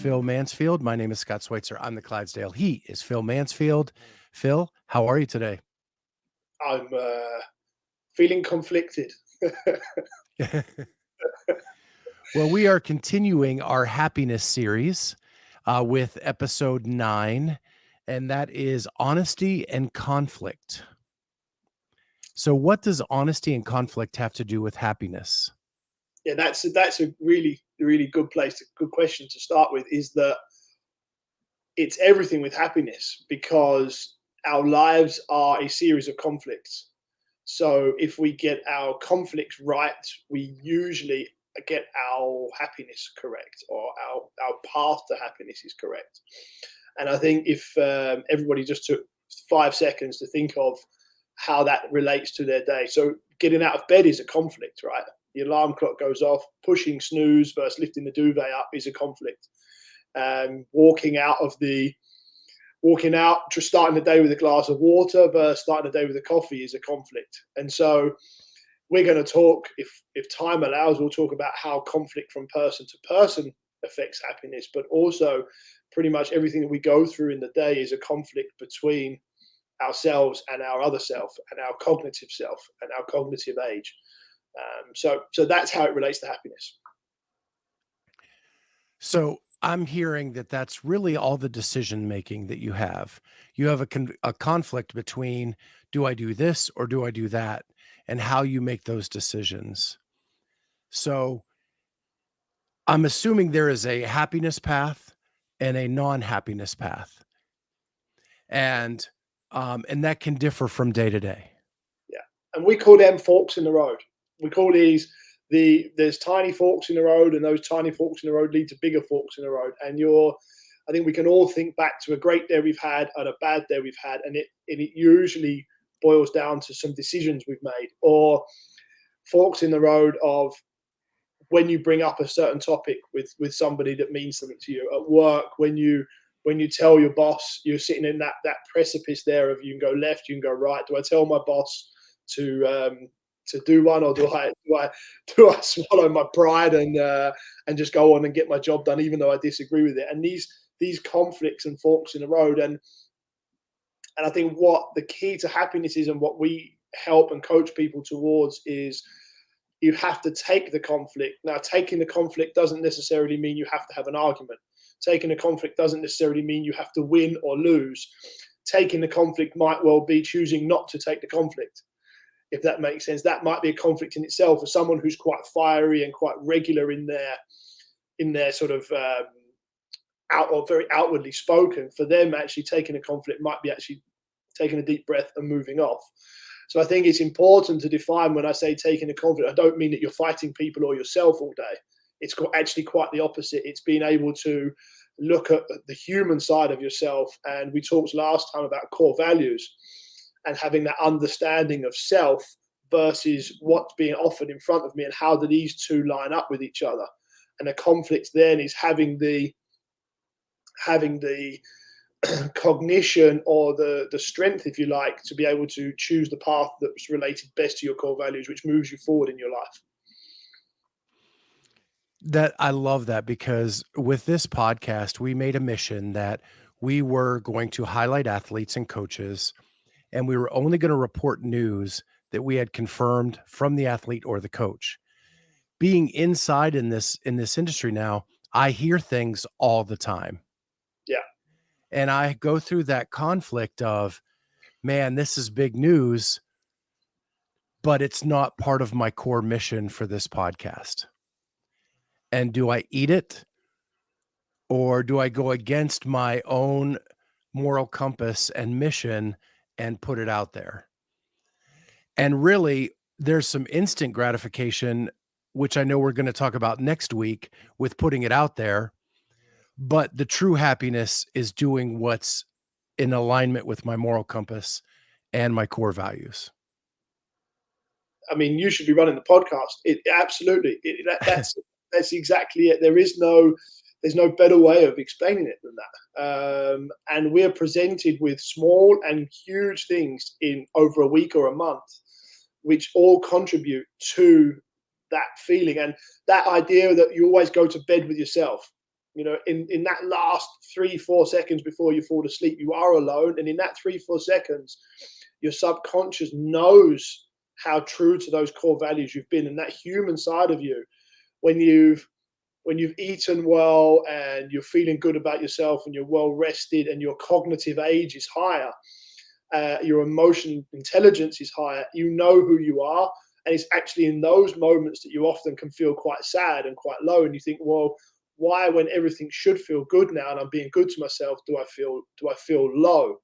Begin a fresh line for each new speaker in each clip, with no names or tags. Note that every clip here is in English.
Phil Mansfield. My name is Scott Schweitzer. I'm the Clydesdale. He is Phil Mansfield. Phil, how are you today?
I'm feeling conflicted.
Well, we are continuing our happiness series with episode 9, and that is honesty and conflict. So, what does honesty and conflict have to do with happiness?
Yeah, that's a really good good question to start with. Is that it's everything with happiness, because our lives are a series of conflicts. So if we get our conflicts right, we usually get our happiness correct, or our path to happiness is correct. And I think if everybody just took 5 seconds to think of how that relates to their day. So getting out of bed is a conflict, right? The alarm clock goes off. Pushing snooze versus lifting the duvet up is a conflict. Walking out, just starting the day with a glass of water versus starting the day with a coffee is a conflict. And so we're going to talk, if time allows, we'll talk about how conflict from person to person affects happiness, but also pretty much everything that we go through in the day is a conflict between ourselves and our other self, and our cognitive self and our cognitive age. So that's how it relates to happiness.
So, I'm hearing that that's really all the decision making that you have. You have a conflict between do I do this or do I do that, and how you make those decisions. So, I'm assuming there is a happiness path and a non-happiness path, and and that can differ from day to day.
Yeah, and we call them forks in the road. We call these there's tiny forks in the road, and those tiny forks in the road lead to bigger forks in the road. And I think we can all think back to a great day we've had and a bad day we've had, and it usually boils down to some decisions we've made, or forks in the road of when you bring up a certain topic with somebody that means something to you at work, when you tell your boss, you're sitting in that precipice there of you can go left, you can go right. Do I tell my boss to do one, or do I swallow my pride and just go on and get my job done, even though I disagree with it? And these conflicts and forks in the road, and I think what the key to happiness is, and what we help and coach people towards, is you have to take the conflict. Now, taking the conflict doesn't necessarily mean you have to have an argument. Taking the conflict doesn't necessarily mean you have to win or lose. Taking the conflict might well be choosing not to take the conflict, if that makes sense. That might be a conflict in itself. For someone who's quite fiery and quite regular in their sort of out, or very outwardly spoken, for them actually taking a conflict might be actually taking a deep breath and moving off. So I think it's important to define, when I say taking a conflict, I don't mean that you're fighting people or yourself all day. It's actually quite the opposite. It's being able to look at the human side of yourself. And we talked last time about core values and having that understanding of self versus what's being offered in front of me, and how do these two line up with each other. And the conflict then is having the cognition, or the strength, if you like, to be able to choose the path that's related best to your core values, which moves you forward in your life.
That I love that, because with this podcast, we made a mission that we were going to highlight athletes and coaches, and we were only going to report news that we had confirmed from the athlete or the coach. Being inside in this industry now, I hear things all the time.
Yeah.
And I go through that conflict of, man, this is big news, but it's not part of my core mission for this podcast. And do I eat it, or do I go against my own moral compass and mission and put it out there? And really, there's some instant gratification, which I know we're going to talk about next week, with putting it out there. But the true happiness is doing what's in alignment with my moral compass and my core values.
I mean, you should be running the podcast. It absolutely. That's exactly it. There's no better way of explaining it than that. And we're presented with small and huge things in over a week or a month, which all contribute to that feeling, and that idea that you always go to bed with yourself. In that last 3-4 seconds before you fall asleep, you are alone. And in that 3-4 seconds, your subconscious knows how true to those core values you've been. And that human side of you, when you've eaten well and you're feeling good about yourself and you're well rested and your cognitive age is higher, your emotional intelligence is higher, you know who you are. And it's actually in those moments that you often can feel quite sad and quite low. And you think, well, why, when everything should feel good now and I'm being good to myself, do I feel low?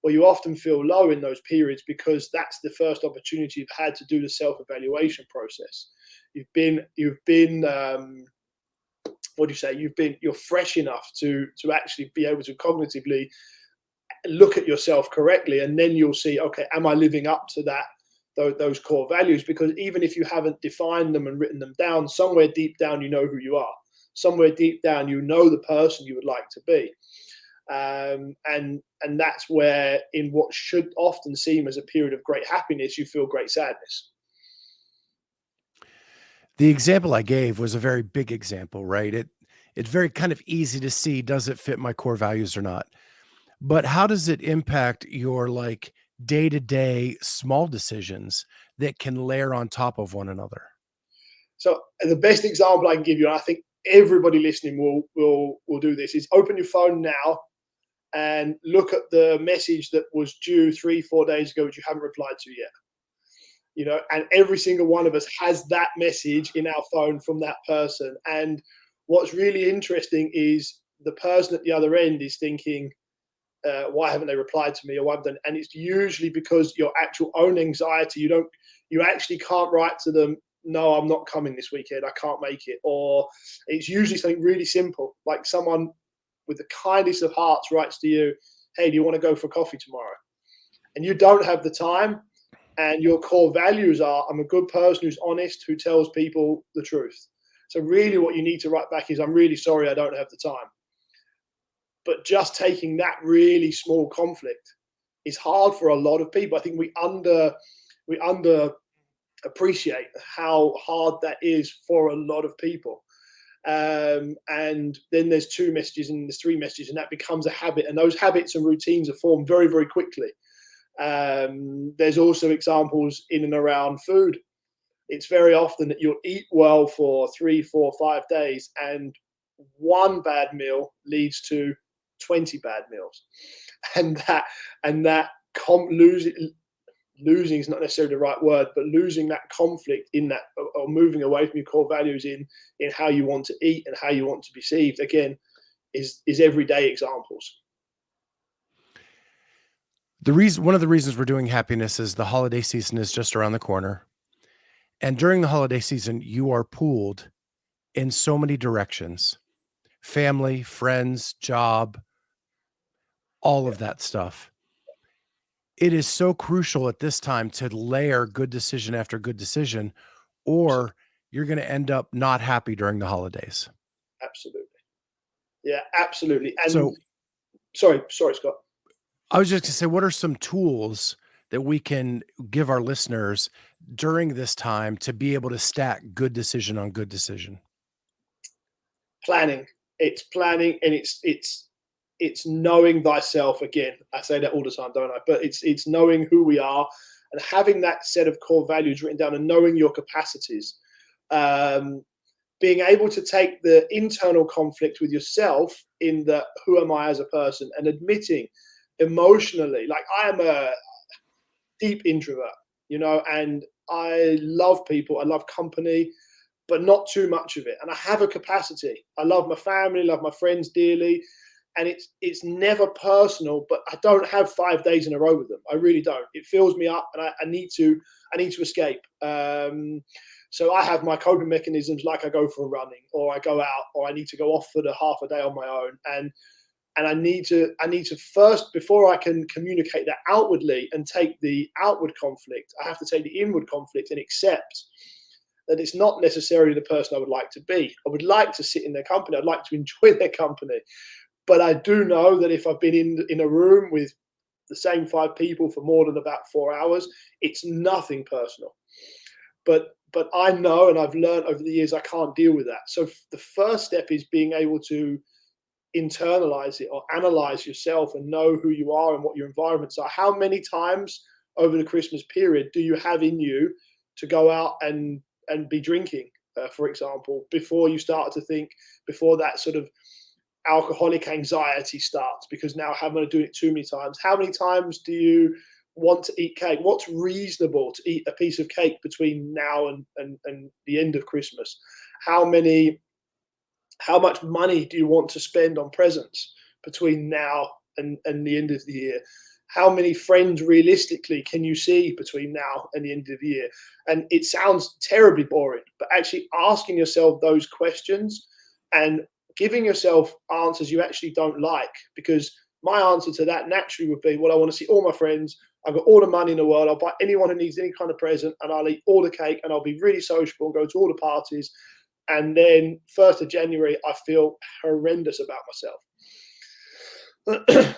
Well, you often feel low in those periods because that's the first opportunity you've had to do the self-evaluation process. You're fresh enough to actually be able to cognitively look at yourself correctly, and then you'll see, okay, am I living up to those core values? Because even if you haven't defined them and written them down, somewhere deep down you know who you are. Somewhere deep down you know the person you would like to be. And that's where, in what should often seem as a period of great happiness, you feel great sadness.
The example I gave was a very big example, right? It's very kind of easy to see, does it fit my core values or not? But how does it impact your like day-to-day small decisions that can layer on top of one another?
So the best example I can give you, and I think everybody listening will do this, is open your phone now and look at the message that was due 3-4 days ago, which you haven't replied to yet. And every single one of us has that message in our phone from that person. And what's really interesting is the person at the other end is thinking, why haven't they replied to me, or why haven't they? And it's usually because your actual own anxiety, you actually can't write to them, no, I'm not coming this weekend, I can't make it. Or it's usually something really simple, like someone with the kindest of hearts writes to you, hey, do you want to go for coffee tomorrow? And you don't have the time, and your core values are, I'm a good person who's honest, who tells people the truth. So really what you need to write back is, I'm really sorry, I don't have the time. But just taking that really small conflict is hard for a lot of people. I think we under appreciate how hard that is for a lot of people. And then there's 2 messages and there's 3 messages, and that becomes a habit. And those habits and routines are formed very, very quickly. There's also examples in and around food. It's very often that you'll eat well for 3, 4, 5 days, and one bad meal leads to 20 bad meals. And that losing is not necessarily the right word, but losing that conflict in that, or moving away from your core values in how you want to eat and how you want to be perceived, again, is everyday examples.
One of the reasons we're doing happiness is the holiday season is just around the corner. And during the holiday season, you are pulled in so many directions: family, friends, job, all
Yeah,
of that stuff. It is so crucial at this time to layer good decision after good decision,
absolutely.
or you're going to end up not happy during the holidays.
Absolutely. Yeah, absolutely. And
So
sorry, Scott.
I was just going to say, what are some tools that we can give our listeners during this time to be able to stack good decision on good decision?
Planning. It's planning, and it's knowing thyself. Again, I say that all the time, don't I? But it's knowing who we are and having that set of core values written down, and knowing your capacities. Um, Being able to take the internal conflict with yourself in the, who am I as a person, and admitting emotionally, like, I am a deep introvert, and I love people, I love company, but not too much of it. And I have a capacity. I love my family, love my friends dearly, and it's never personal. But I don't have 5 days in a row with them. I really don't. It fills me up, and I need to escape. So I have my coping mechanisms, like I go for a running, or I go out, or I need to go off for the half a day on my own, and I need to first, before I can communicate that outwardly and take the outward conflict, I have to take the inward conflict and accept that it's not necessarily the person I would like to be. I would like to sit in their company. I'd like to enjoy their company. But I do know that if I've been in a room with the same 5 people for more than about 4 hours, it's nothing personal. But but I know, and I've learned over the years, I can't deal with that. So the first step is being able to internalize it or analyze yourself and know who you are and what your environments are. How many times over the Christmas period do you have in you to go out and be drinking, for example, before you start to think, before that sort of alcoholic anxiety starts, because now I'm going to do it too many times. How many times do you want to eat cake? What's reasonable to eat a piece of cake between now and the end of Christmas? How much money do you want to spend on presents between now and the end of the year? How many friends realistically can you see between now and the end of the year? And it sounds terribly boring, but actually asking yourself those questions and giving yourself answers you actually don't like, because my answer to that naturally would be, well, I want to see all my friends. I've got all the money in the world. I'll buy anyone who needs any kind of present, and I'll eat all the cake, and I'll be really sociable and go to all the parties. And then 1st of January, I feel horrendous about myself.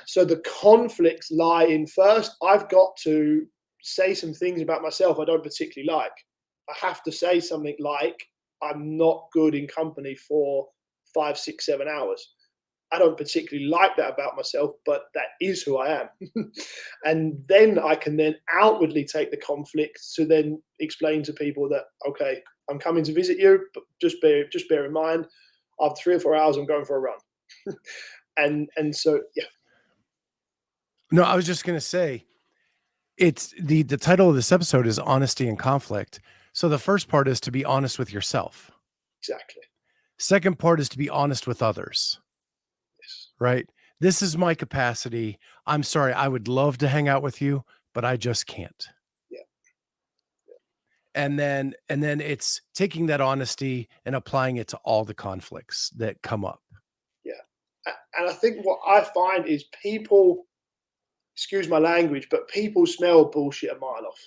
So the conflicts lie in, first, I've got to say some things about myself I don't particularly like. I have to say something like, I'm not good in company for 5, 6, 7 hours. I don't particularly like that about myself, but that is who I am. And then I can then outwardly take the conflict to then explain to people that, okay, I'm coming to visit you, but just bear in mind, after 3 or 4 hours, I'm going for a run. and so, yeah.
No, I was just going to say, it's the title of this episode is Honesty and Conflict. So the first part is to be honest with yourself.
Exactly.
Second part is to be honest with others.
Yes.
Right? This is my capacity. I'm sorry. I would love to hang out with you, but I just can't.
Yeah.
And then it's taking that honesty and applying it to all the conflicts that come up.
Yeah. And I think what I find is people, excuse my language, but people smell bullshit a mile off.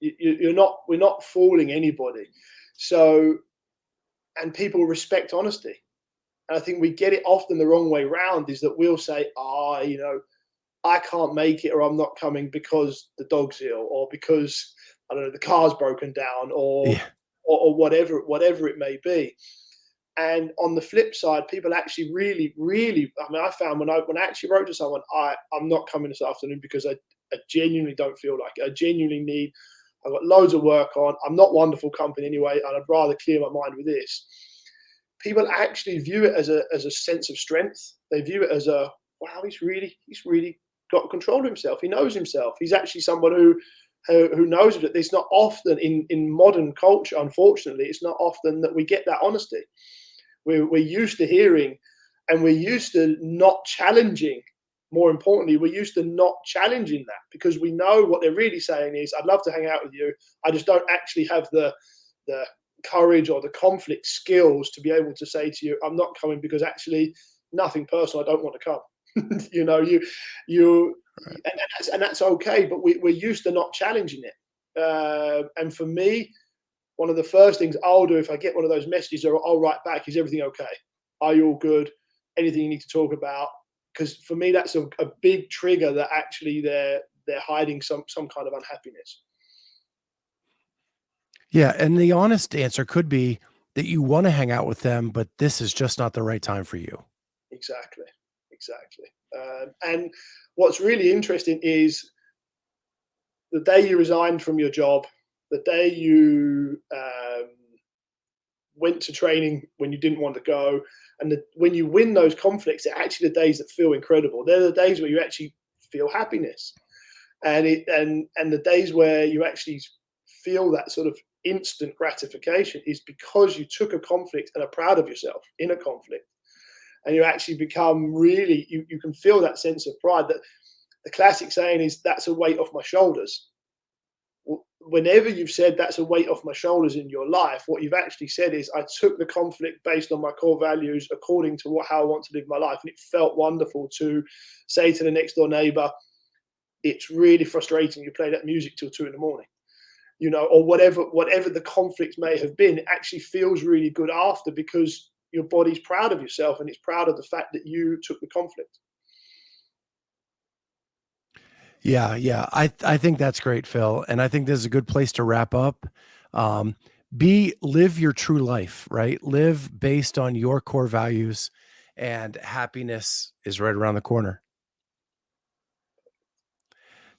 We're not fooling anybody. So, and people respect honesty. And I think we get it often the wrong way round, is that we'll say, I can't make it, or I'm not coming because the dog's ill, or because, I don't know, the car's broken down, or
Yeah.
or whatever it may be. And on the flip side, people actually really, really, I mean, I found when I actually wrote to someone, I'm not coming this afternoon because I genuinely don't feel like it. I genuinely need, I've got loads of work on. I'm not wonderful company anyway, and I'd rather clear my mind with this. People actually view it as a sense of strength. They view it as a, wow, he's really got control of himself. He knows himself. He's actually someone who knows that it's not often in modern culture, unfortunately, it's not often that we get that honesty. We're used to hearing, and we're used to not challenging. More importantly, we're used to not challenging that, because we know what they're really saying is, I'd love to hang out with you. I just don't actually have the courage or the conflict skills to be able to say to you, I'm not coming because actually nothing personal. I don't want to come. You
Right.
and that's okay, but we're used to not challenging it. And for me, one of the first things I'll do if I get one of those messages, or I'll write back, is everything okay? Are you all good? Anything you need to talk about? Because for me, that's a big trigger that actually they're hiding some kind of unhappiness.
Yeah. And the honest answer could be that you want to hang out with them, but this is just not the right time for you.
Exactly. And what's really interesting is the day you resigned from your job, the day you went to training when you didn't want to go, and when you win those conflicts, they're actually the days that feel incredible. They're the days where you actually feel happiness, and the days where you actually feel that sort of instant gratification is because you took a conflict and are proud of yourself in a conflict, and you actually become really, you can feel that sense of pride. That the classic saying is, that's a weight off my shoulders. Whenever you've said that's a weight off my shoulders in your life, what you've actually said is, I took the conflict based on my core values, according to how I want to live my life. And it felt wonderful to say to the next door neighbor, it's really frustrating you play that music till 2 a.m, or whatever the conflict may have been. It actually feels really good after, because your body's proud of yourself, and it's proud of the fact that you took the conflict.
Yeah, yeah. I think that's great, Phil, and I think this is a good place to wrap up. live your true life, right? Live based on your core values, and happiness is right around the corner.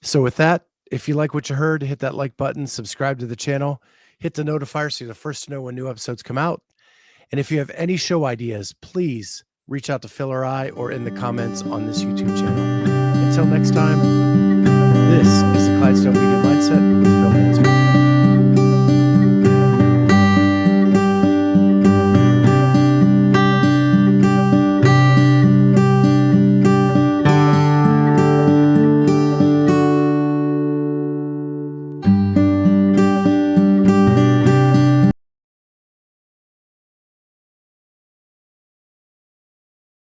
So with that, if you like what you heard, hit that like button, subscribe to the channel, hit the notifier so you're the first to know when new episodes come out. And if you have any show ideas, please reach out to Phil or I, or in the comments on this YouTube channel. Until next time, this is the Clydesdale Media Mindset with Phil Mansfield.